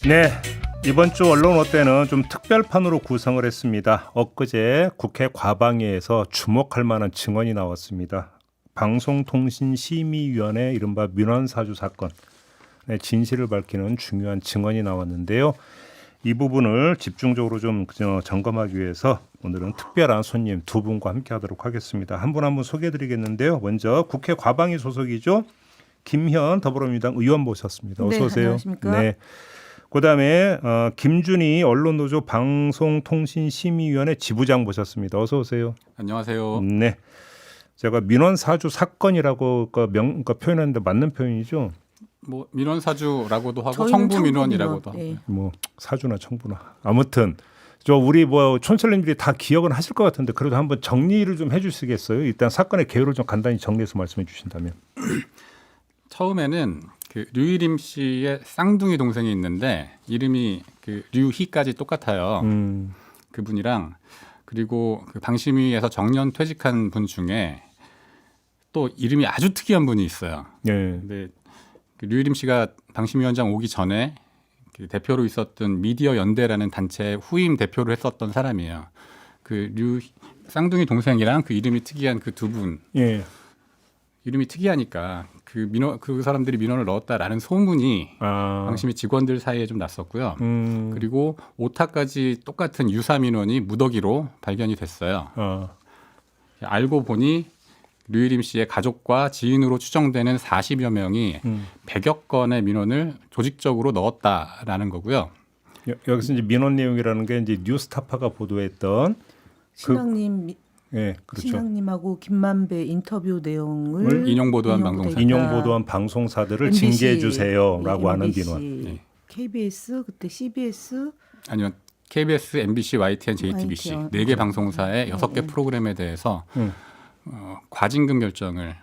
네, 이번 주 언론 어때는 좀 특별판으로 구성을 했습니다. 엊그제 국회 과방위에서 주목할 만한 증언이 나왔습니다. 방송통신심의위원회 이른바 민원사주 사건 진실을 밝히는 중요한 증언이 나왔는데요. 이 부분을 집중적으로 좀 점검하기 위해서 오늘은 특별한 손님 두 분과 함께하도록 하겠습니다. 한 분 한 분 소개해드리겠는데요. 먼저 국회 과방위 소속이죠. 김현 더불어민주당 의원 모셨습니다. 어서 오세요. 안녕하십니까? 네. 그다음에 김준희 언론노조 방송통신심의위원회 지부장 모셨습니다. 어서 오세요. 안녕하세요. 네. 제가 민원사주 사건이라고 표현했는데 맞는 표현이죠? 뭐 민원사주라고도 하고 저희는 청부 청부 민원이라고도 민원, 하고. 뭐 사주나 청부나 아무튼 우리 촌철님들이 다 기억은 하실 것 같은데 그래도 한번 정리를 좀 해주시겠어요? 일단 사건의 개요를 좀 간단히 정리해서 말씀해 주신다면. 처음에는 그 류일임 씨의 쌍둥이 동생이 있는데 이름이 그 류희까지 똑같아요. 그분이랑 그리고 그 방심위에서 정년 퇴직한 분 중에 또 이름이 아주 특이한 분이 있어요. 네. 근데 그 류일임 씨가 방심위원장 오기 전에 그 대표로 있었던 미디어 연대라는 단체 후임 대표를 했었던 사람이에요. 그 쌍둥이 동생이랑 그 이름이 특이한 그 두 분. 예. 이름이 특이하니까 그 사람들이 민원을 넣었다라는 소문이 방심위 직원들 사이에 좀 났었고요. 그리고 오타까지 똑같은 유사 민원이 무더기로 발견이 됐어요. 알고 보니 류일임 씨의 가족과 지인으로 추정되는 40여 명이 100여 건의 민원을 조직적으로 넣었다라는 거고요. 여기서 이제 민원 내용이라는 게 이제 뉴스타파가 보도했던 신앙님, 예, 그렇죠. 신앙님하고 김만배 인터뷰 내용을 인용 보도한 방송사. 인용 보도한 방송사들을 MBC, 징계해 주세요라고 하는 MBC, 민원. 네. KBS 그때 CBS 아니면 KBS, MBC, YTN, JTBC YTN. 4개 방송사의 6개 프로그램에 대해서 과징금 결정을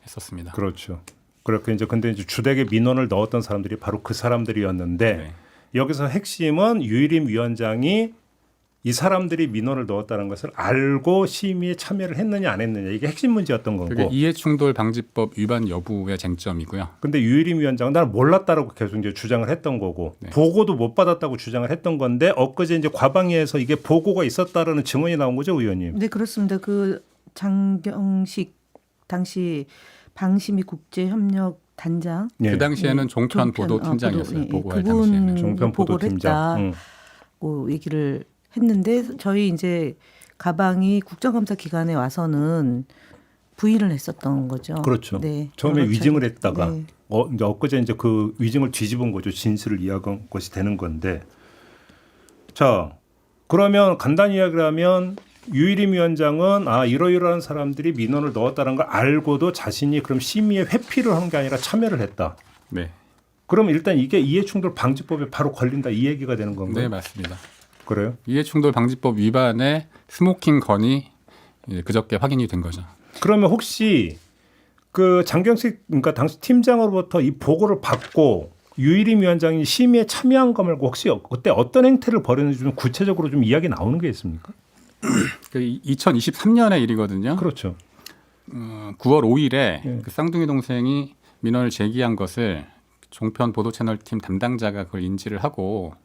했었습니다. 그렇죠. 그렇게 이제 근데 이제 주택에 민원을 넣었던 사람들이 바로 그 사람들이었는데 네. 여기서 핵심은 유일임 위원장이 이 사람들이 민원을 넣었다는 것을 알고 심의에 참여를 했느냐 안 했느냐 이게 핵심 문제였던 거고. 그게 이해충돌 방지법 위반 여부의 쟁점이고요. 근데 유일임 위원장은 나는 몰랐다라고 계속 이제 주장을 했던 거고 네. 보고도 못 받았다고 주장을 했던 건데 엊그제 이제 과방위에서 이게 보고가 있었다라는 증언이 나온 거죠, 의원님? 네 그렇습니다. 그 장경식 당시 방심위 국제협력 단장 예. 그 당시에는 종편 보도팀장이었어요. 보고할 당시에는. 종편 보고를 보도팀장. 했다고 얘기를 했는데 저희 이제 가방이 국정감사 기간에 와서는 부인을 했었던 거죠. 그렇죠. 네. 처음에 그렇죠. 위증을 했다가 네. 이제 엊그제 이제 그 위증을 뒤집은 거죠. 진실을 이야기한 것이 되는 건데. 자, 그러면 간단히 이야기를 하면 유일임 위원장은 이러이러한 사람들이 민원을 넣었다는 걸 알고도 자신이 그럼 심의에 회피를 한 게 아니라 참여를 했다. 네. 그럼 일단 이게 이해충돌 방지법에 바로 걸린다 이 얘기가 되는 건가요? 네, 맞습니다. 그래요? 이해충돌 방지법 위반의 스모킹 건이 그저께 확인이 된 거죠. 그러면 혹시 그 장경식 그러니까 당시 팀장으로부터 이 보고를 받고 유일임 위원장이 심의에 참여한 거 말고 혹시 그때 어떤 행태를 벌였는지 좀 구체적으로 좀 이야기 나오는 게 있습니까? 그 2023년의 일이거든요. 그렇죠. 9월 5일에 그 쌍둥이 동생이 민원을 제기한 것을 종편 보도 채널 팀 담당자가 그걸 인지를 하고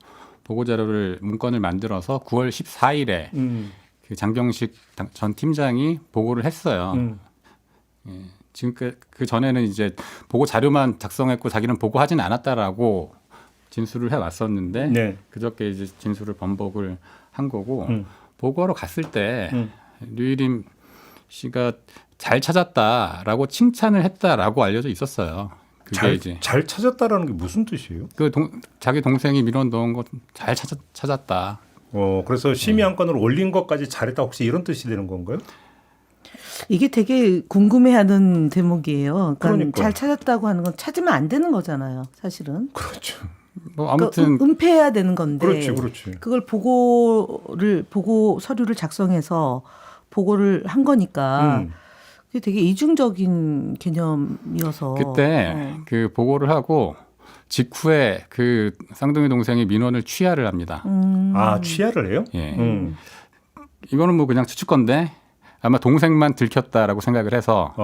보고 자료를 문건을 만들어서 9월 14일에 그 장경식 전 팀장이 보고를 했어요. 지금 그 전에는 이제 보고 자료만 작성했고 자기는 보고하진 않았다라고 진술을 해왔었는데 네. 그저께 이제 진술을 번복을 한 거고 보고하러 갔을 때 류일임 씨가 잘 찾았다라고 칭찬을 했다라고 알려져 있었어요. 그게 잘 찾았다라는 게 무슨 뜻이에요? 자기 동생이 민원 넣은 거 잘 찾았다. 그래서 심의 안건을 올린 것까지 잘했다 혹시 이런 뜻이 되는 건가요? 이게 되게 궁금해하는 대목이에요. 그러니까. 잘 찾았다고 하는 건 찾으면 안 되는 거잖아요, 사실은. 그렇죠. 뭐 아무튼 은폐해야 되는 건데. 그렇지. 그걸 보고 서류를 작성해서 보고를 한 거니까. 그게 되게 이중적인 개념이어서 그때 그 보고를 하고 직후에 그 쌍둥이 동생이 민원을 취하를 합니다. 취하를 해요? 예. 이거는 뭐 그냥 추측건데 아마 동생만 들켰다라고 생각을 해서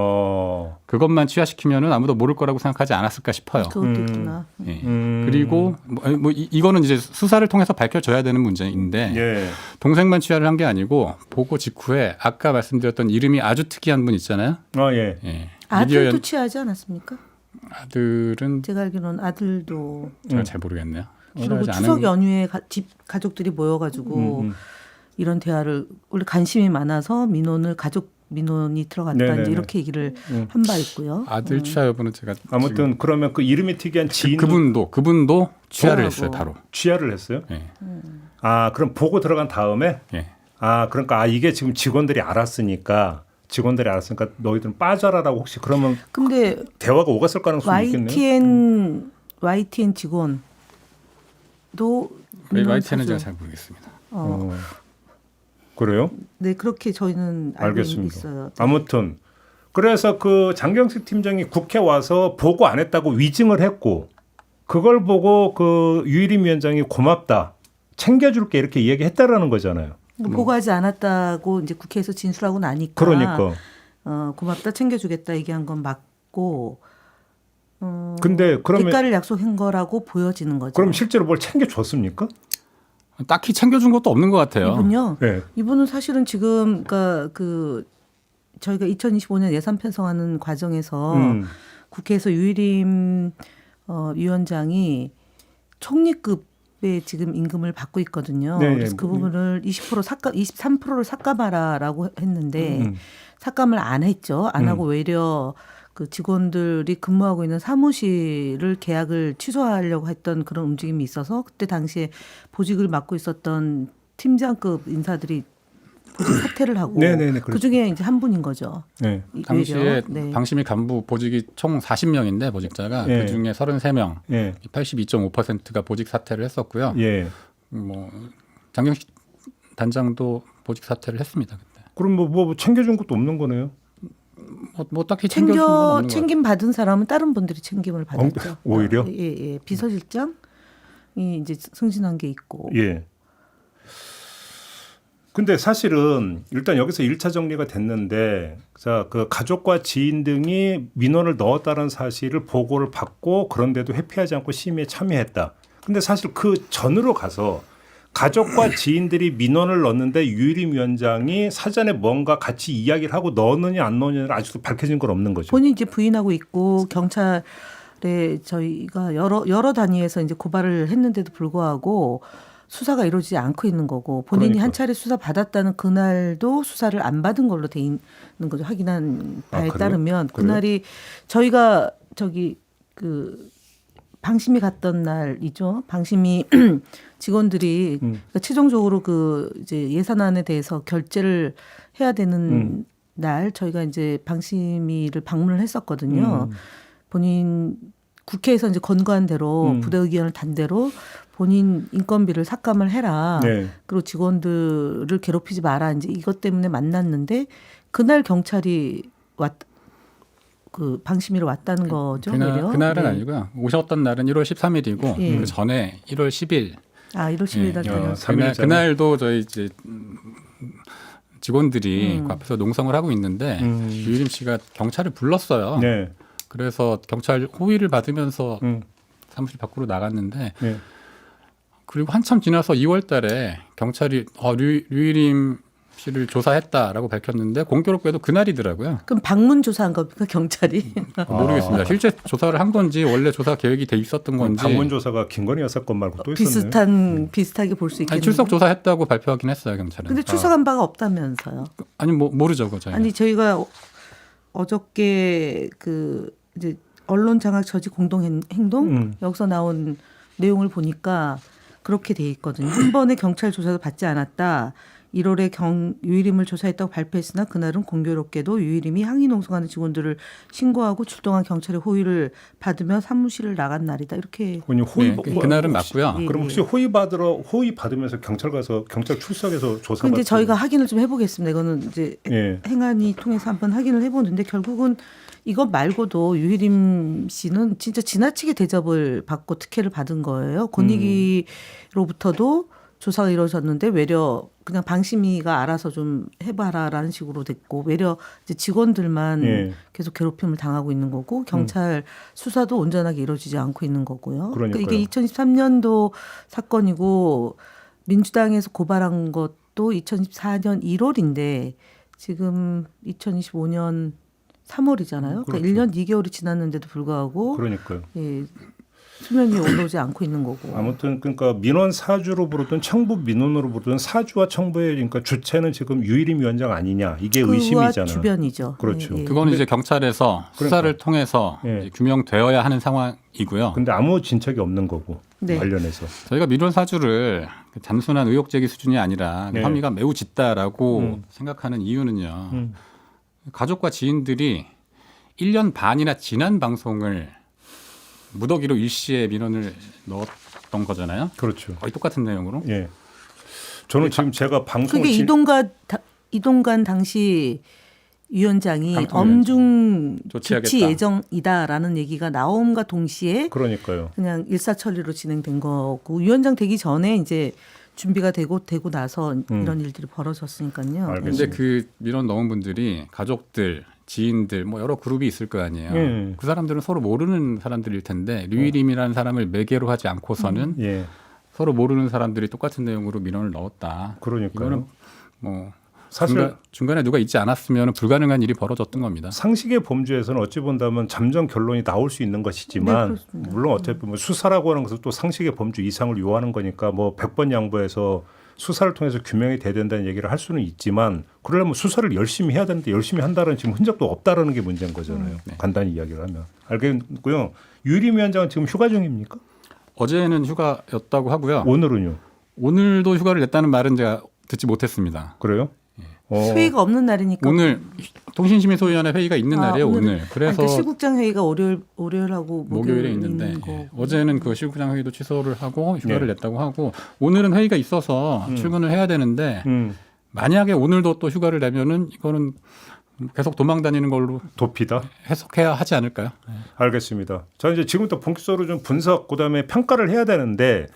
그것만 취하시키면은 아무도 모를 거라고 생각하지 않았을까 싶어요. 그것도 있구나. 예. 그리고 이거는 이제 수사를 통해서 밝혀져야 되는 문제인데 예. 동생만 취하를 한 게 아니고 보고 직후에 아까 말씀드렸던 이름이 아주 특이한 분 있잖아요. 예. 예. 아들도 취하지 않았습니까? 아들은 제가 알기로는 아들도 제가 잘 모르겠네요. 그리고 취하지 추석 않은- 연휴에 집 가족들이 모여가지고 이런 대화를 원래 관심이 많아서 민원이 들어갔다 네네네. 이제 이렇게 얘기를 한 바 있고요. 아들 취하 여부는 제가 아무튼 그러면 그 이름이 특이한 지인 그분도 취하를 취하고. 했어요. 바로. 취하를 했어요? 예. 그럼 보고 들어간 다음에 예. 그러니까 이게 지금 직원들이 알았으니까 너희들은 빠져라라고 혹시 그러면 근데 대화가 오갔을 가능성이 있겠네요. YTN 직원도 YTN은 사실- 제가 잘 모르겠습니다. 그래요? 네 그렇게 저희는 알고 알겠습니다. 있어요. 아무튼 그래서 그 장경식 팀장이 국회 와서 보고 안 했다고 위증을 했고 그걸 보고 그 유일임 위원장이 고맙다 챙겨줄게 이렇게 얘기했다라는 거잖아요. 보고하지 않았다고 이제 국회에서 진술하고 나니까 그러니까. 고맙다 챙겨주겠다 얘기한 건 맞고 근데 그러면 대가를 약속한 거라고 보여지는 거죠. 그럼 실제로 뭘 챙겨줬습니까? 딱히 챙겨준 것도 없는 것 같아요. 이분요. 네. 이분은 사실은 지금 그러니까 그 저희가 2025년 예산 편성하는 과정에서 국회에서 유일임 위원장이 총리급의 지금 임금을 받고 있거든요. 네, 그래서 그 부분을 23%를 삭감하라라고 했는데 삭감을 안 했죠. 안 하고 외려 그 직원들이 근무하고 있는 사무실을 계약을 취소하려고 했던 그런 움직임이 있어서 그때 당시에 보직을 맡고 있었던 팀장급 인사들이 보직 사퇴를 하고 네네네, 그 중에 이제 한 분인 거죠. 네. 당시에 외려. 네. 방심위 간부 보직이 총 40명인데 보직자가 예. 그 중에 33명, 예. 82.5%가 보직 사퇴를 했었고요. 예. 뭐 장경식 단장도 보직 사퇴를 했습니다. 그때. 그럼 뭐 챙겨준 것도 없는 거네요. 뭐 딱히 챙겨준 건 없는 것 같아요. 챙김 받은 사람은 다른 분들이 챙김을 받았죠. 오히려? 예. 비서실장이 이제 승진한 게 있고. 예. 근데 사실은 일단 여기서 1차 정리가 됐는데 자, 그 가족과 지인 등이 민원을 넣었다는 사실을 보고를 받고 그런데도 회피하지 않고 심의에 참여했다. 근데 사실 그 전으로 가서 가족과 지인들이 민원을 넣었는데 유일임 위원장이 사전에 뭔가 같이 이야기를 하고 넣었느냐 안 넣었느냐를 아직도 밝혀진 건 없는 거죠. 본인이 이제 부인하고 있고 경찰에 저희가 여러 단위에서 이제 고발을 했는데도 불구하고 수사가 이루어지지 않고 있는 거고 본인이 그러니까. 한 차례 수사 받았다는 그날도 수사를 안 받은 걸로 돼 있는 거죠. 확인한 바에 그래요? 따르면 그래요? 그날이 저희가 그 방심이 갔던 날이죠. 방심이 직원들이 그러니까 최종적으로 그 이제 예산안에 대해서 결재를 해야 되는 날 저희가 이제 방심위를 방문을 했었거든요. 본인 국회에서 이제 권고한 대로 부대 의견을 단 대로 본인 인건비를 삭감을 해라. 네. 그리고 직원들을 괴롭히지 마라. 이제 이것 때문에 만났는데 그날 경찰이 그 방심위로 왔다는 거죠. 오히려. 그날은 네. 아니고요. 오셨던 날은 1월 13일이고 예. 그 전에 1월 10일 1월 10일 날 다녔어요. 그날도 저희 이제 직원들이 그 앞에서 농성을 하고 있는데 유일임 씨가 경찰을 불렀어요. 네. 그래서 경찰 호의를 받으면서 사무실 밖으로 나갔는데 네. 그리고 한참 지나서 2월 달에 경찰이 류일임 씨를 조사했다라고 밝혔는데 공교롭게도 그날이더라고요. 그럼 방문 조사한 겁니까 경찰이? 모르겠습니다. 실제 조사를 한 건지 원래 조사 계획이 돼 있었던 건지. 방문 조사가 김건희 여사 건 말고 또 있었네요. 비슷하게 볼 수 있겠네요. 아니, 출석 조사했다고 발표하긴 했어요 경찰은. 근데 출석한 바가 없다면서요. 아니 뭐 모르죠 그거 저희는. 아니 저희가 어저께 그 이제 언론 장악 저지 공동 행동 여기서 나온 내용을 보니까 그렇게 돼 있거든요. 한 번의 경찰 조사도 받지 않았다. 1월에 유일임을 조사했다고 발표했으나 그날은 공교롭게도 유일임이 항의 농성하는 직원들을 신고하고 출동한 경찰의 호의를 받으며 사무실을 나간 날이다. 이렇게. 그날은 맞고요. 그럼 혹시 호의 받으면서 경찰 가서 경찰 출석해서 조사. 그런데 저희가 확인을 좀 해보겠습니다. 이거는 이제 예. 행안위 통해서 한번 확인을 해보는데 결국은 이것 말고도 유일임 씨는 진짜 지나치게 대접을 받고 특혜를 받은 거예요. 권익위로부터도 조사가 이루어졌는데 외려 그냥 방심위가 알아서 좀 해봐라라는 식으로 됐고 외려 이제 직원들만 예. 계속 괴롭힘을 당하고 있는 거고 경찰 수사도 온전하게 이루어지지 않고 있는 거고요. 그러니까 그러니까요. 이게 2013년도 사건이고 민주당에서 고발한 것도 2014년 1월인데 지금 2025년 3월이잖아요. 그러니까 그렇죠. 1년 2개월이 지났는데도 불구하고 그러니까요. 예, 수면 위에 올라오지 않고 있는 거고. 아무튼 그러니까 민원 사주로 부르든 청부 민원으로 부르든 사주와 청부의 그러니까 주체는 지금 유일임 위원장 아니냐 이게 그와 의심이잖아. 주변이죠. 그렇죠. 예, 예. 그거는 이제 경찰에서 수사를 통해서 예. 이제 규명되어야 하는 상황이고요. 근데 아무 진척이 없는 거고 네. 관련해서. 저희가 민원 사주를 단순한 의혹 제기 수준이 아니라 네. 혐의가 매우 짙다라고 생각하는 이유는요. 가족과 지인들이 1년 반이나 지난 방송을 무더기로 일시에 민원을 넣었던 거잖아요. 그렇죠. 거의 똑같은 내용으로. 예. 저는 지금 제가 방송을 그게 이동관 당시 위원장이 방통위원장. 엄중 조치하겠다. 조치 예정이다라는 얘기가 나옴과 동시에 그러니까요. 그냥 일사천리로 진행된 거고 위원장 되기 전에 이제 준비가 되고 나서 이런 일들이 벌어졌으니까요. 알겠습니다. 근데 그 민원 넣은 분들이 가족들, 지인들 뭐 여러 그룹이 있을 거 아니에요. 예. 그 사람들은 서로 모르는 사람들일 텐데 류일임이라는 사람을 매개로 하지 않고서는 예. 서로 모르는 사람들이 똑같은 내용으로 민원을 넣었다. 그러니까요. 이거는 뭐 사실 중간에 누가 있지 않았으면 불가능한 일이 벌어졌던 겁니다. 상식의 범주에서는 어찌 본다면 잠정 결론이 나올 수 있는 네, 것이지만 그렇습니다. 물론 어차피 보면 수사라고 하는 것은 또 상식의 범주 이상을 요하는 거니까 뭐 100번 양보해서 수사를 통해서 규명이 돼야 된다는 얘기를 할 수는 있지만 그러려면 수사를 열심히 해야 되는데 열심히 한다는 지금 흔적도 없다라는 게 문제인 거잖아요. 네. 간단히 이야기를 하면. 알겠고요. 유일임 위원장은 지금 휴가 중입니까? 어제는 휴가였다고 하고요. 오늘은요? 오늘도 휴가를 냈다는 말은 제가 듣지 못했습니다. 그래요? 회의가 없는 날이니까 오늘 통신시민소위원회 회의가 있는 날이에요. 오늘. 그래서 그러니까 시국장 회의가 월요일하고 목요일에 있는데 있는 거. 어제는 그 시국장 회의도 취소를 하고 휴가를 냈다고 하고 오늘은 회의가 있어서 출근을 해야 되는데 만약에 오늘도 또 휴가를 내면은 이거는 계속 도망 다니는 걸로 도피다. 해석해야 하지 않을까요? 알겠습니다. 자 이제 지금부터 본격적으로 좀 분석 그다음에 평가를 해야 되는데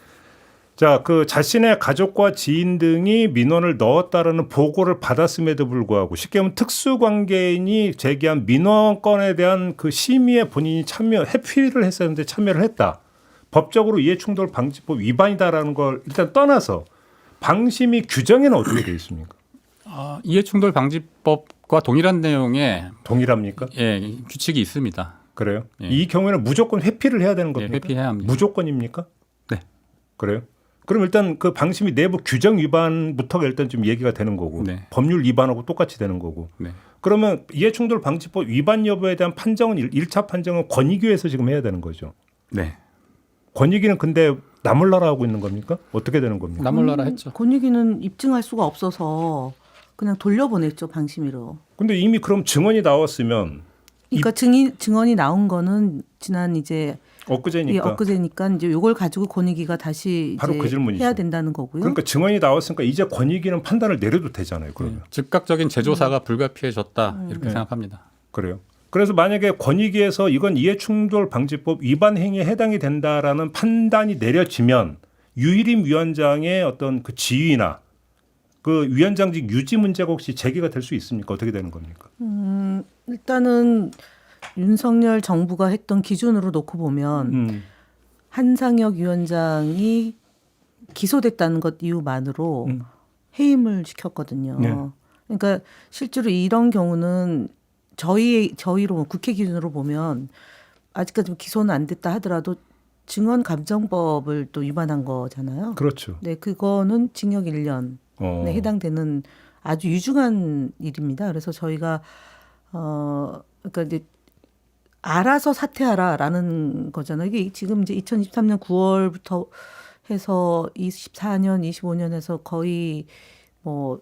자 그 자신의 가족과 지인 등이 민원을 넣었다라는 보고를 받았음에도 불구하고 쉽게 하면 특수관계인이 제기한 민원건에 대한 그 심의에 본인이 회피를 했었는데 참여를 했다. 법적으로 이해충돌 방지법 위반이다라는 걸 일단 떠나서 방심위 규정에는 어떻게 되어 있습니까? 이해충돌 방지법과 동일한 내용의 동일합니까? 규칙이 있습니다. 그래요? 예. 이 경우에는 무조건 회피를 해야 되는 겁니까? 회피해야 합니다. 무조건입니까? 네. 그래요? 그럼 일단 그 방심위 내부 규정 위반부터가 일단 좀 얘기가 되는 거고 네. 법률 위반하고 똑같이 되는 거고 네. 그러면 이해충돌 방지법 위반 여부에 대한 판정은 1차 판정은 권익위에서 지금 해야 되는 거죠. 네. 권익위는 근데 나몰라라 하고 있는 겁니까? 어떻게 되는 겁니까? 나몰라라 했죠. 권익위는 입증할 수가 없어서 그냥 돌려보냈죠 방심위로. 근데 이미 그럼 증언이 나왔으면 그러니까 증언이 나온 거는 지난 이제 엊그제니까. 엊그제니까 이제 요걸 가지고 권익위가 다시 바로 이제 그 질문이죠. 해야 된다는 거고요. 그러니까 증언이 나왔으니까 이제 권익위는 판단을 내려도 되잖아요. 그러면. 즉각적인 재조사가 불가피해졌다 이렇게 생각합니다. 그래요. 그래서 만약에 권익위에서 이건 이해충돌 방지법 위반 행위에 해당이 된다라는 판단이 내려지면 유일임 위원장의 어떤 그 지위나 그 위원장직 유지 문제가 혹시 제기가 될 수 있습니까? 어떻게 되는 겁니까? 일단은 윤석열 정부가 했던 기준으로 놓고 보면 한상혁 위원장이 기소됐다는 것 이유만으로 해임을 시켰거든요. 네. 그러니까 실제로 이런 경우는 저희로 국회 기준으로 보면 아직까지 기소는 안 됐다 하더라도 증언 감정법을 또 위반한 거잖아요. 그렇죠. 네, 그거는 징역 1년에 해당되는 아주 유중한 일입니다. 그래서 저희가 그러니까 이제 알아서 사퇴하라라는 거잖아요. 이게 지금 이제 2023년 9월부터 해서 24년, 25년에서 거의 뭐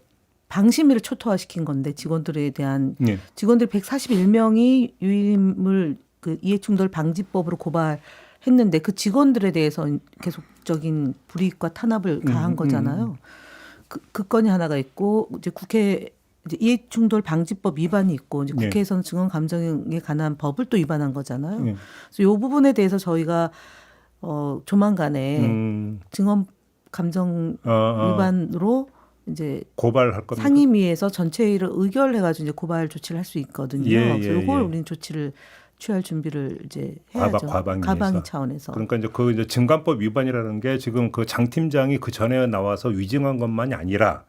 방심위를 초토화시킨 건데 직원들에 대한 네. 직원들 141명이 유임을 그 이해충돌 방지법으로 고발했는데 그 직원들에 대해서 계속적인 불이익과 탄압을 가한 거잖아요. 그 건이 하나가 있고 이제 국회 이제 이해충돌 방지법 위반이 있고 이제 국회에서는 증언 감정에 관한 법을 또 위반한 거잖아요. 그래서 이 부분에 대해서 저희가 조만간에 증언 감정 위반으로 이제 고발할 겁니다. 상임위에서 전체회의를 의결해가지고 이제 고발 조치를 할 수 있거든요. 그래서 이걸 예. 우리는 조치를 취할 준비를 이제 해야죠. 과방위에서. 과방위 차원에서. 그러니까 이제 그 이제 증감법 위반이라는 게 지금 그 장 팀장이 그 전에 나와서 위증한 것만이 아니라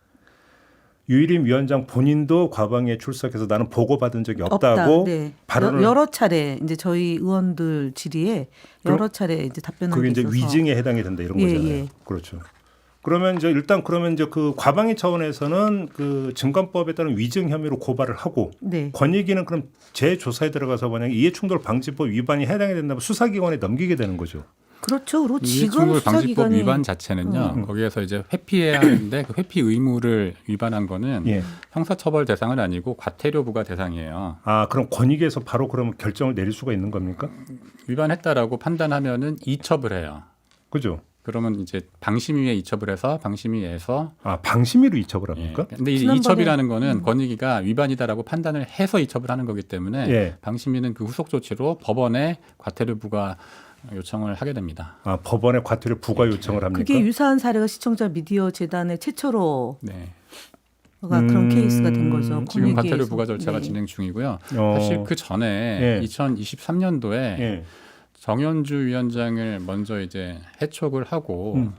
유일임 위원장 본인도 과방위에 출석해서 나는 보고받은 적이 없다고 네. 발언을 여러 차례 이제 저희 의원들 질의에 여러 차례 이제 답변한 그게 게 이제 있어서 위증에 해당이 된다 이런 예, 거잖아요. 예. 그렇죠. 그러면 이제 일단 그러면 이제 그 과방위 차원에서는 그 증감법에 따른 위증 혐의로 고발을 하고 네. 권익위는 그럼 재조사에 들어가서 만약에 이해충돌 방지법 위반이 해당이 된다면 수사기관에 넘기게 되는 거죠. 그렇죠. 그리고 지금 이해충돌 방지법 수사기관이 위반 자체는요. 거기에서 이제 회피해야 하는데 그 회피 의무를 위반한 거는 예. 형사처벌 대상은 아니고 과태료 부과 대상이에요. 아 그럼 권익위에서 바로 그러면 결정을 내릴 수가 있는 겁니까? 위반했다라고 판단하면은 이첩을 해요. 그죠? 그러면 이제 방심위에 이첩을 해서 방심위에서 아 방심위로 이첩을 예. 합니까? 근데 이 지난번에 이첩이라는 거는 권익위가 위반이다라고 판단을 해서 이첩을 하는 거기 때문에 예. 방심위는 그 후속 조치로 법원에 과태료 부과 요청을 하게 됩니다. 아 법원에 과태료 부과 요청을 합니까? 그게 유사한 사례가 시청자 미디어 재단의 최초로 네. 그런 케이스가 된 거죠. 지금 과태료 권익위에서. 부과 절차가 네. 진행 중이고요. 사실 그 전에 예. 2023년도에 예. 정현주 위원장을 먼저 이제 해촉을 하고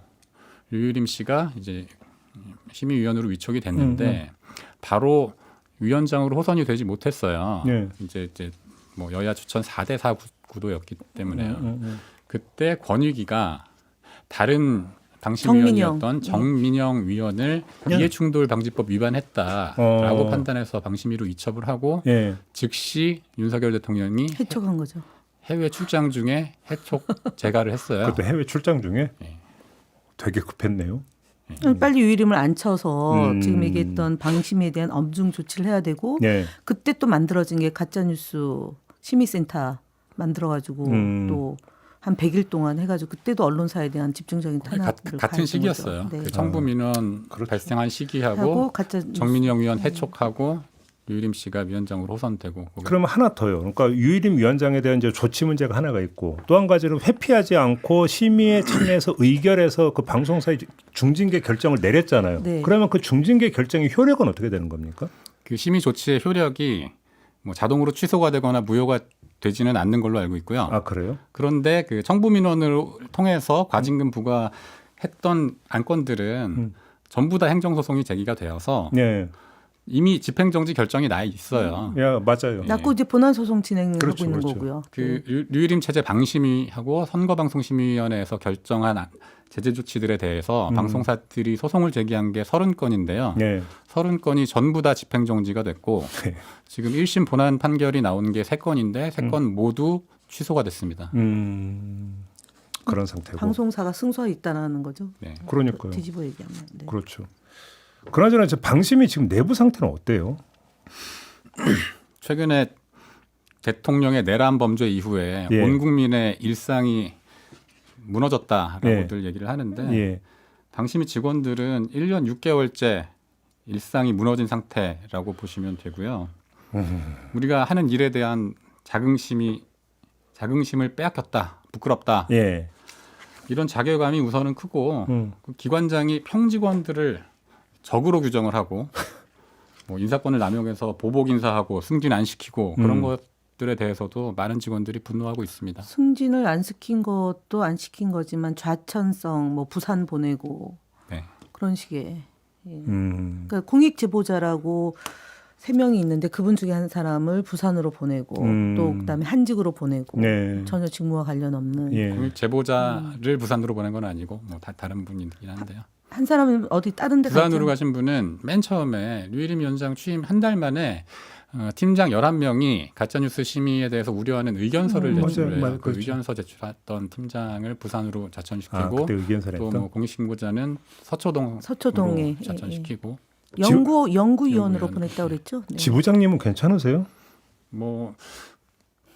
류유림 씨가 이제 심의위원으로 위촉이 됐는데 바로 위원장으로 호선이 되지 못했어요. 예. 이제 뭐 여야 추천 4대4 구도였기 때문에요. 그때 권익위가 다른 방심위원이었던 정민영 위원을 이해충돌 방지법 위반했다라고 판단해서 방심위로 이첩을 하고 예. 즉시 윤석열 대통령이 해촉한 거죠. 해외 출장 중에 해촉 재가를 했어요. 그것도 해외 출장 중에 예. 되게 급했네요. 빨리 유일임을 안 쳐서 지금 얘기했던 방심에 대한 엄중 조치를 해야 되고 예. 그때 또 만들어진 게 가짜뉴스 심의센터 만들어가지고 또 한 100일 동안 해가지고 그때도 언론사에 대한 집중적인 탄압을 같은 시기였어요. 네. 그 청부 민원 그렇죠. 발생한 시기하고 하고 가짜 뉴스. 정민영 위원 해촉하고 류일임 씨가 위원장으로 호선되고 그러면 하나 더요. 그러니까 유일임 위원장에 대한 이제 조치 문제가 하나가 있고 또 한 가지는 회피하지 않고 심의에 참여해서 의결해서 그 방송사의 중징계 결정을 내렸잖아요. 네. 그러면 그 중징계 결정의 효력은 어떻게 되는 겁니까? 그 심의 조치의 효력이 뭐 자동으로 취소가 되거나 무효가 되지는 않는 걸로 알고 있고요. 아 그래요? 그런데 그 청부 민원을 통해서 과징금 부과했던 안건들은 전부 다 행정소송이 제기가 되어서 네. 이미 집행정지 결정이 나 있어요. 야 맞아요. 낳고 이제 본안 소송 진행하고 그렇죠, 있는 그렇죠. 거고요. 그 류일임 체제 방심위하고 선거방송심의위원회에서 결정한 제재 조치들에 대해서 방송사들이 소송을 제기한 게 30건인데요. 네. 30건이 전부 다 집행정지가 됐고 네. 지금 1심 본안 판결이 나온 게 3건인데 3건 모두 취소가 됐습니다. 그런 상태고. 방송사가 승소해 있다는 거죠. 네. 그러니까요. 뒤집어 얘기하면. 네. 그렇죠. 그나저나 이제 방심이 지금 내부 상태는 어때요? 최근에 대통령의 내란 범죄 이후에 예. 온 국민의 일상이 무너졌다라고들 얘기를 하는데 예. 방심위 직원들은 1년 6개월째 일상이 무너진 상태라고 보시면 되고요. 우리가 하는 일에 대한 자긍심을 빼앗겼다, 부끄럽다. 예. 이런 자괴감이 우선은 크고 그 기관장이 평직원들을 적으로 규정을 하고 뭐 인사권을 남용해서 보복 인사하고 승진 안 시키고 그런 것들에 대해서도 많은 직원들이 분노하고 있습니다. 승진을 안 시킨 것도 안 시킨 거지만 좌천성, 뭐 부산 보내고 네. 그런 식의. 예. 그러니까 공익 제보자라고 3명이 있는데 그분 중에 한 사람을 부산으로 보내고 또 그다음에 한직으로 보내고 네. 전혀 직무와 관련 없는 예. 공익 제보자를 부산으로 보낸 건 아니고 뭐 다른 분이긴 한데요. 한 사람은 어디 다른 데 부산으로 갔죠? 가신 분은 맨 처음에 류일임 위원장 취임 한 달 만에 팀장 11명이 가짜뉴스 심의에 대해서 우려하는 의견서를 제출해요. 맞아요. 그 그렇죠. 의견서 제출했던 팀장을 부산으로 아, 자천시키고 그때 의견서를 또 했던. 뭐 공익신고자는 서초동으로 서초동에 자천시키고 연구위원으로 연구위원. 보냈다고 그랬죠? 네. 지부장님은 괜찮으세요? 뭐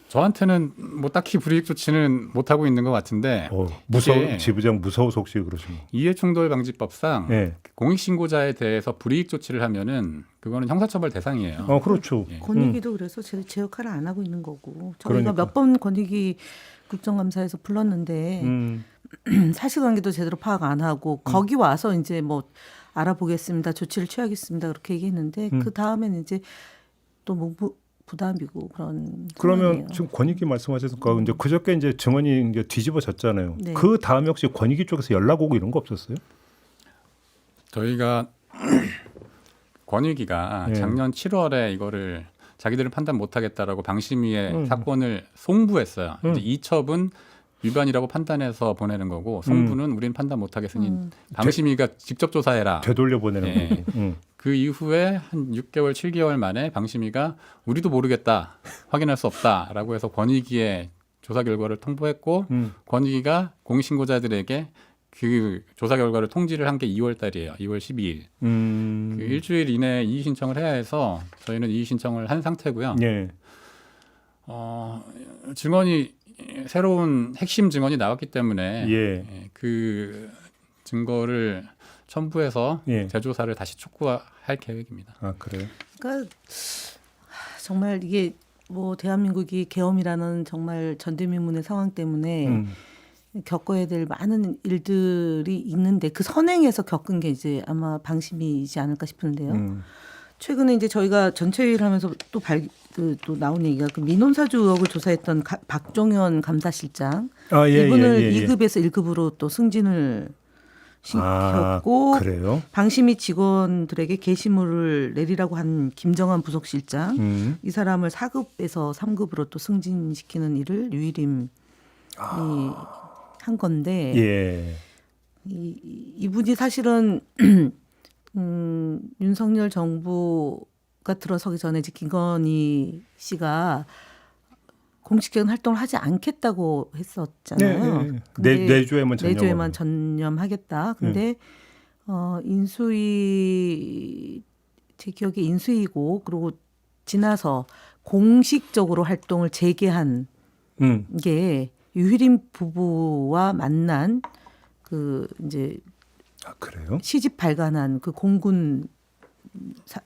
저한테는 뭐 딱히 불이익 조치는 못 하고 있는 것 같은데 이게 지부장 무서워서 혹시 그러시면. 이해충돌방지법상 예. 공익신고자에 대해서 불이익 조치를 하면은 그거는 형사처벌 대상이에요. 그렇죠. 예. 권익위도 그래서 제 역할을 안 하고 있는 거고 저희가 그러니까. 몇 번 권익위 국정감사에서 불렀는데 사실관계도 제대로 파악 안 하고 거기 와서 이제 뭐 알아보겠습니다, 조치를 취하겠습니다 그렇게 얘기했는데 그 다음에는 이제 또 뭐 부담이고 그런. 그러면 상황이에요. 지금 권익위 말씀하셨으니까 이제 그저께 이제 증언이 이제 뒤집어졌잖아요. 네. 그 다음에 혹시 권익위 쪽에서 연락 오고 이런 거 없었어요? 저희가 권익위가 네. 작년 7월에 이거를 자기들은 판단 못하겠다라고 방심위에 사건을 송부했어요. 이제 이첩은 위반이라고 판단해서 보내는 거고 송부는 우리는 판단 못하겠으니 방심위가 직접 조사해라. 되돌려 보내는 예. 거고. 그 이후에 한 6개월, 7개월 만에 방심위가 우리도 모르겠다, 확인할 수 없다라고 해서 권익위에 조사 결과를 통보했고 권익위가 공익신고자들에게 그 조사 결과를 통지를 한 게 2월 달이에요. 2월 12일. 그 일주일 이내에 이의 신청을 해야 해서 저희는 이의 신청을 한 상태고요. 예. 증언이 새로운 핵심 증언이 나왔기 때문에 예. 그 증거를 첨부해서 예. 재조사를 다시 촉구할 계획입니다. 아 그래요? 그러니까 정말 이게 뭐 대한민국이 계엄이라는 정말 전대미문의 상황 때문에 겪어야 될 많은 일들이 있는데 그 선행에서 겪은 게 이제 아마 방심이지 않을까 싶은데요. 최근에 이제 저희가 전체회의를 하면서 또 나온 얘기가 그 민원사주 의혹을 조사했던 박종현 감사실장 아, 예, 이분을 예, 예, 예. 2급에서 1급으로 또 승진을 아, 시켰고 그래요? 방심위 직원들에게 게시물을 내리라고 한 김정한 부속실장 이 사람을 4급에서 3급으로 또 승진시키는 일을 유일임이 한 건데 예. 이분이 사실은 윤석열 정부가 들어서기 전에 이제 김건희 씨가 공식적인 활동을 하지 않겠다고 했었잖아요. 네, 근데 내조에만 전념. 내조에만 전념하겠다. 근데 인수위 제 기억에 인수위고 그리고 지나서 공식적으로 활동을 재개한 게 유희림 부부와 만난 그 이제 아 그래요? 시집 발간한 그 공군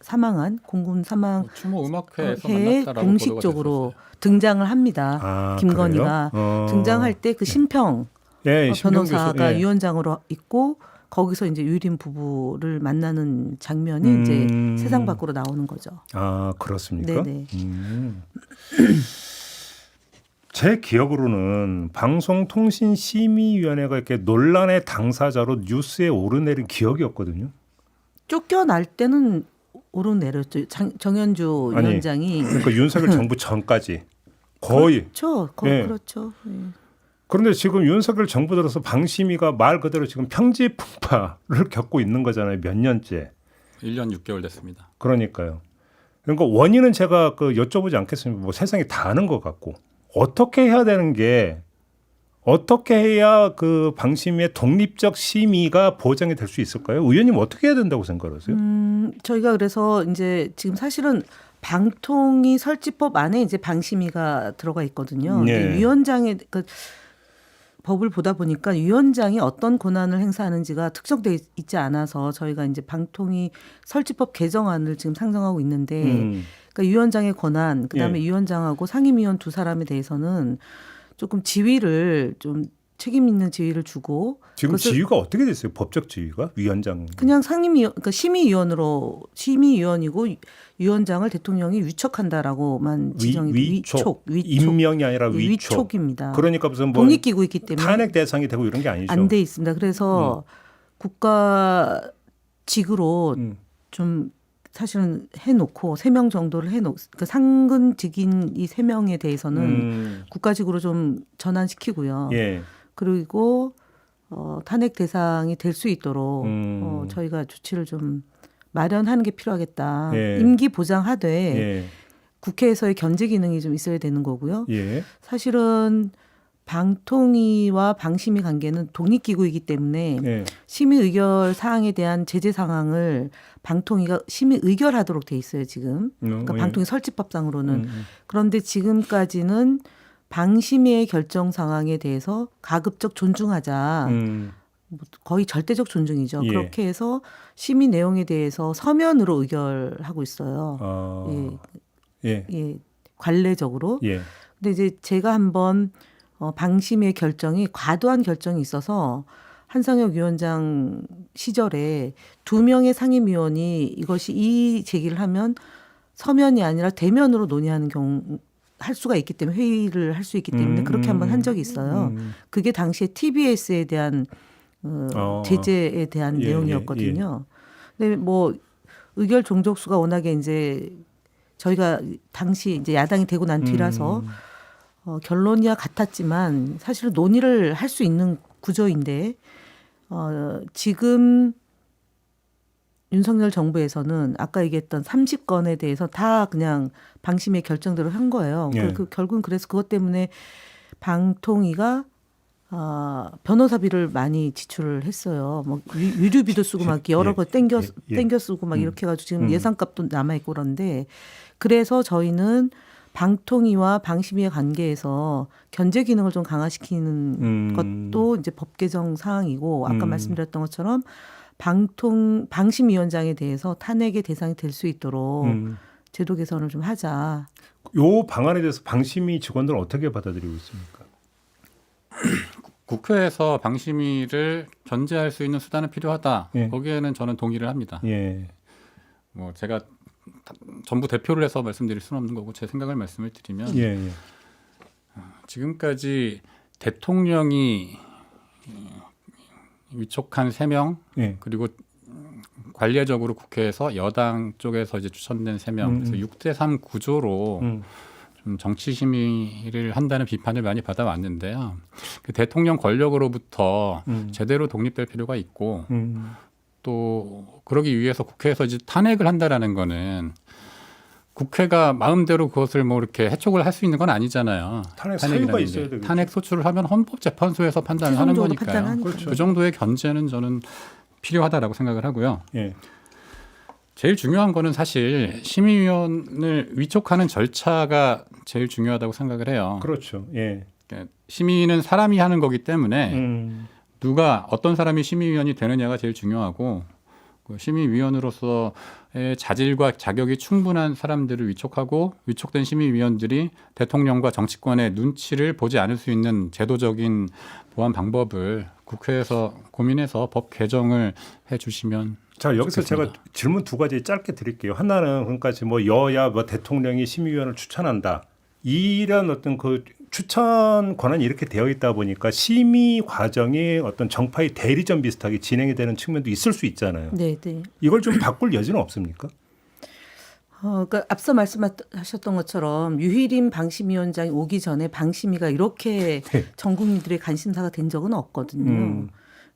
사망한 공군 사망 추모 음악회에서 회에 만났다라고 공식적으로 보도가 됐었어요. 등장을 합니다. 아, 김건희가 그래요? 등장할 때 그 심평 예, 변호사가 신병 교수, 예. 위원장으로 있고 거기서 이제 유림 부부를 만나는 장면이 이제 세상 밖으로 나오는 거죠. 아 그렇습니까? 네네. 제 기억으로는 방송통신심의위원회가 이렇게 논란의 당사자로 뉴스에 오르내린 기억이었거든요. 쫓겨날 때는 오르내렸죠. 정현주 아니, 위원장이. 그러니까 윤석열 정부 전까지 거의. 그렇죠. 예. 그렇죠. 예. 그런데 지금 윤석열 정부 들어서 방심위가 말 그대로 지금 평지풍파를 겪고 있는 거잖아요. 몇 년째. 1년 6개월 됐습니다. 그러니까요. 그러니까 원인은 제가 그 여쭤보지 않겠습니다. 뭐 세상이 다 아는 것 같고 어떻게 해야 되는 게 어떻게 해야 그 방심위의 독립적 심의가 보장이 될 수 있을까요? 의원님 어떻게 해야 된다고 생각하세요? 저희가 그래서 이제 지금 사실은 방통위 설치법 안에 이제 방심위가 들어가 있거든요. 예. 근데 위원장의 그 법을 보다 보니까 위원장이 어떤 권한을 행사하는지가 특정돼 있지 않아서 저희가 이제 방통위 설치법 개정안을 지금 상정하고 있는데, 그러니까 위원장의 권한, 그다음에 예. 위원장하고 상임위원 두 사람에 대해서는 조금 지위를 좀 책임 있는 지위를 주고 지금 그것을 지위가 어떻게 됐어요? 법적 지위가 위원장. 그냥 상임위원, 그러니까 심의위원이고 위원장을 대통령이 위촉한다라고만 지정이 위촉. 임명이 아니라 위촉. 위촉입니다. 그러니까 무슨 뭐 독립기구이기 때문에 탄핵 대상이 되고 이런 게 아니죠. 안 돼 있습니다. 그래서 국가직으로 좀 사실은 해놓고 3명 정도를 그러니까 상근직인 이 3명에 대해서는 국가직으로 좀 전환시키고요. 예. 그리고 탄핵 대상이 될 수 있도록 저희가 조치를 좀 마련하는 게 필요하겠다. 예. 임기 보장하되 예. 국회에서의 견제 기능이 좀 있어야 되는 거고요. 예. 사실은 방통위와 방심위 관계는 독립기구이기 때문에 예. 심의 의결 사항에 대한 제재 상황을 방통위가 심의 의결하도록 돼 있어요 지금. 그러니까 예. 방통위 설치법상으로는. 그런데 지금까지는 방심위의 결정 상황에 대해서 가급적 존중하자. 거의 절대적 존중이죠. 예. 그렇게 해서 심의 내용에 대해서 서면으로 의결하고 있어요. 아. 예. 예. 예. 관례적으로. 예. 근데 이제 제가 한번 방심의 결정이 과도한 결정이 있어서 한상혁 위원장 시절에 2명의 상임위원이 이것이 이 제기를 하면 서면이 아니라 대면으로 논의하는 경우 할 수가 있기 때문에 회의를 할 수 있기 때문에 그렇게 한번 한 적이 있어요. 그게 당시에 TBS에 대한 제재에 대한 예, 내용이었거든요. 근데 뭐 의결 종족수가 워낙에 이제 저희가 당시 이제 야당이 되고 난 뒤라서 결론이야 같았지만 사실은 논의를 할 수 있는 구조인데 지금 윤석열 정부에서는 아까 얘기했던 30건에 대해서 다 그냥 방심의 결정대로 한 거예요. 예. 결국은 그래서 그것 때문에 방통위가 변호사비를 많이 지출을 했어요. 뭐 유류비도 쓰고 막 여러 거 땡겨 쓰고 막 이렇게 해가지고 지금 예산값도 남아 있고 그런데 그래서 저희는 방통위와 방심위의 관계에서 견제 기능을 좀 강화시키는 것도 이제 법 개정 사항이고 아까 말씀드렸던 것처럼 방심위원장에 대해서 탄핵의 대상이 될 수 있도록 제도 개선을 좀 하자. 요 방안에 대해서 방심위 직원들은 어떻게 받아들이고 있습니까? 국회에서 방심위를 견제할 수 있는 수단은 필요하다. 예. 거기에는 저는 동의를 합니다. 예. 뭐 제가 전부 대표를 해서 말씀드릴 수는 없는 거고 제 생각을 말씀을 드리면 예. 예. 지금까지 대통령이 위촉한 3명 예. 그리고 관례적으로 국회에서 여당 쪽에서 이제 추천된 3명 그래서 6대3 구조로 좀 정치 심의를 한다는 비판을 많이 받아왔는데요. 그 대통령 권력으로부터 제대로 독립될 필요가 있고 또 그러기 위해서 국회에서 이제 탄핵을 한다라는 거는 국회가 마음대로 그것을 뭐 이렇게 해촉을 할 수 있는 건 아니잖아요. 탄핵 탄핵이라는 사유가 게. 있어야 되겠죠. 탄핵 소추를 하면 헌법재판소에서 판단을 하는 최종적으로 거니까요. 판단하니까. 그렇죠. 그 정도의 견제는 저는 필요하다라고 생각을 하고요. 예. 제일 중요한 거는 사실 심의위원을 위촉하는 절차가 제일 중요하다고 생각을 해요. 그렇죠. 예. 그러니까 심의는 사람이 하는 거기 때문에 누가 어떤 사람이 심의위원이 되느냐가 제일 중요하고 그 심의위원으로서의 자질과 자격이 충분한 사람들을 위촉하고 위촉된 심의위원들이 대통령과 정치권의 눈치를 보지 않을 수 있는 제도적인 보완 방법을 국회에서 고민해서 법 개정을 해주시면 자 여기서 좋겠습니다. 제가 질문 2가지 짧게 드릴게요. 하나는 그러니까 지금 뭐 여야 뭐 대통령이 심의위원을 추천한다. 이런 어떤 그 추천 권한이 이렇게 되어 있다 보니까 심의 과정이 어떤 정파의 대리점 비슷하게 진행이 되는 측면도 있을 수 있잖아요. 네, 네. 이걸 좀 바꿀 여지는 없습니까? 그러니까 앞서 말씀하셨던 것처럼 유희림 방심위원장이 오기 전에 방심위가 이렇게 전 국민들의 관심사가 된 적은 없거든요.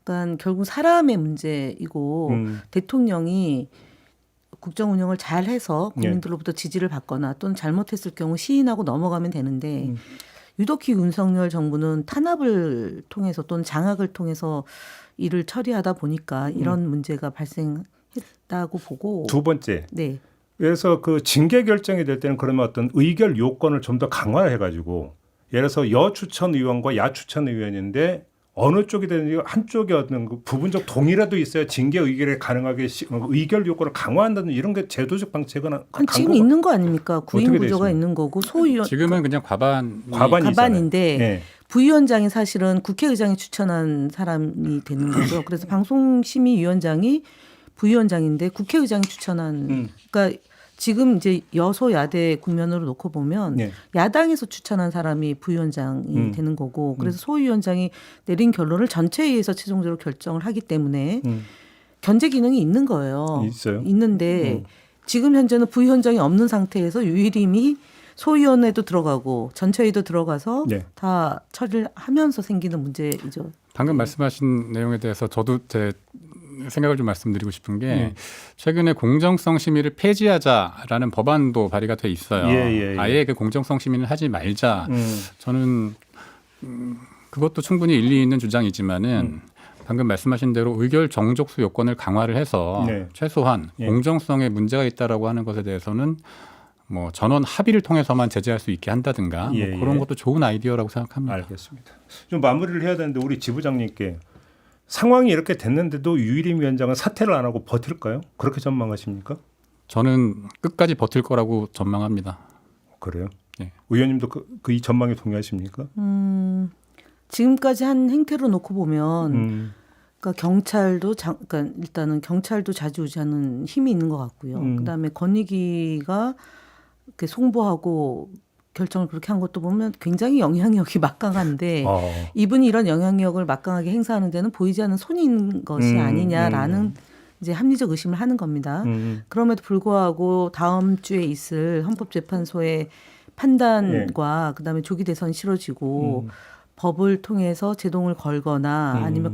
그러니까 결국 사람의 문제이고 대통령이 국정 운영을 잘 해서 국민들로부터 지지를 받거나 또는 잘못했을 경우 시인하고 넘어가면 되는데 유독히 윤석열 정부는 탄압을 통해서 또는 장악을 통해서 일을 처리하다 보니까 이런 문제가 발생했다고 보고 2번째. 네. 그래서 그 징계 결정이 될 때는 그러면 어떤 의결 요건을 좀 더 강화해 가지고 예를 들어서 여 추천 의원과 야 추천 의원인데 어느 쪽이 되는지 한쪽의 어떤 그 부분적 동의라도 있어야 징계 의결에 가능하게 의결 요건을 강화한다는 이런 게 제도적 방책은 지금 있는 거 아닙니까? 구인 어떻게 돼 구조가 있습니까? 있는 거고 소위원 지금은 그냥 과반인데 네. 부위원장이 사실은 국회의장이 추천한 사람이 되는 거죠. 그래서 방송심의위원장이 부위원장인데 국회의장이 추천한 그러니까 지금 이제 여소야대 국면으로 놓고 보면 네. 야당에서 추천한 사람이 부위원장이 되는 거고 그래서 소위원장이 내린 결론을 전체회의에서 최종적으로 결정을 하기 때문에 견제 기능이 있는 거예요. 있어요? 있는데 지금 현재는 부위원장이 없는 상태에서 유일임이 소위원회도 들어가고 전체회의도 들어가서 네. 다 처리를 하면서 생기는 문제이죠. 방금 말씀하신 내용에 대해서 저도 제 생각을 좀 말씀드리고 싶은 게 최근에 공정성 심의를 폐지하자라는 법안도 발의가 돼 있어요. 예. 아예 그 공정성 심의는 하지 말자. 저는 그것도 충분히 일리 있는 주장이지만은 방금 말씀하신 대로 의결 정족수 요건을 강화를 해서 네. 최소한 예. 공정성에 문제가 있다라고 하는 것에 대해서는 뭐 전원 합의를 통해서만 제재할 수 있게 한다든가 예, 뭐 그런 예. 것도 좋은 아이디어라고 생각합니다. 알겠습니다. 좀 마무리를 해야 되는데 우리 지부장님께 상황이 이렇게 됐는데도 유일임 위원장은 사퇴를 안 하고 버틸까요? 그렇게 전망하십니까? 저는 끝까지 버틸 거라고 전망합니다. 그래요? 예. 의원님도 그 이 전망에 동의하십니까? 지금까지 한 행태로 놓고 보면 그러니까 그러니까 일단은 경찰도 좌지우지하는 힘이 있는 것 같고요. 그다음에 권익위가 이렇게 송보하고 결정을 그렇게 한 것도 보면 굉장히 영향력이 막강한데 이분이 이런 영향력을 막강하게 행사하는 데는 보이지 않는 손인 것이 아니냐라는 이제 합리적 의심을 하는 겁니다. 그럼에도 불구하고 다음 주에 있을 헌법재판소의 판단과 그다음에 조기 대선이 치러지고 법을 통해서 제동을 걸거나 아니면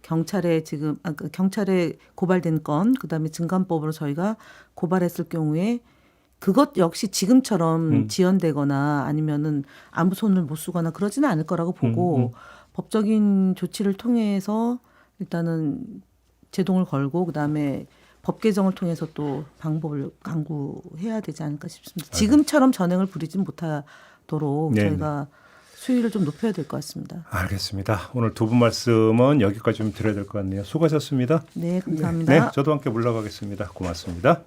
경찰에 지금 경찰에 고발된 건 그다음에 증감법으로 저희가 고발했을 경우에 그것 역시 지금처럼 지연되거나 아니면은 아무 손을 못 쓰거나 그러지는 않을 거라고 보고 법적인 조치를 통해서 일단은 제동을 걸고 그다음에 법 개정을 통해서 또 방법을 강구해야 되지 않을까 싶습니다. 지금처럼 전횡을 부리지 못하도록 저희가 수위를 좀 높여야 될 것 같습니다. 알겠습니다. 오늘 두 분 말씀은 여기까지 좀 드려야 될 것 같네요. 수고하셨습니다. 네, 감사합니다. 네, 저도 함께 물러가겠습니다. 고맙습니다.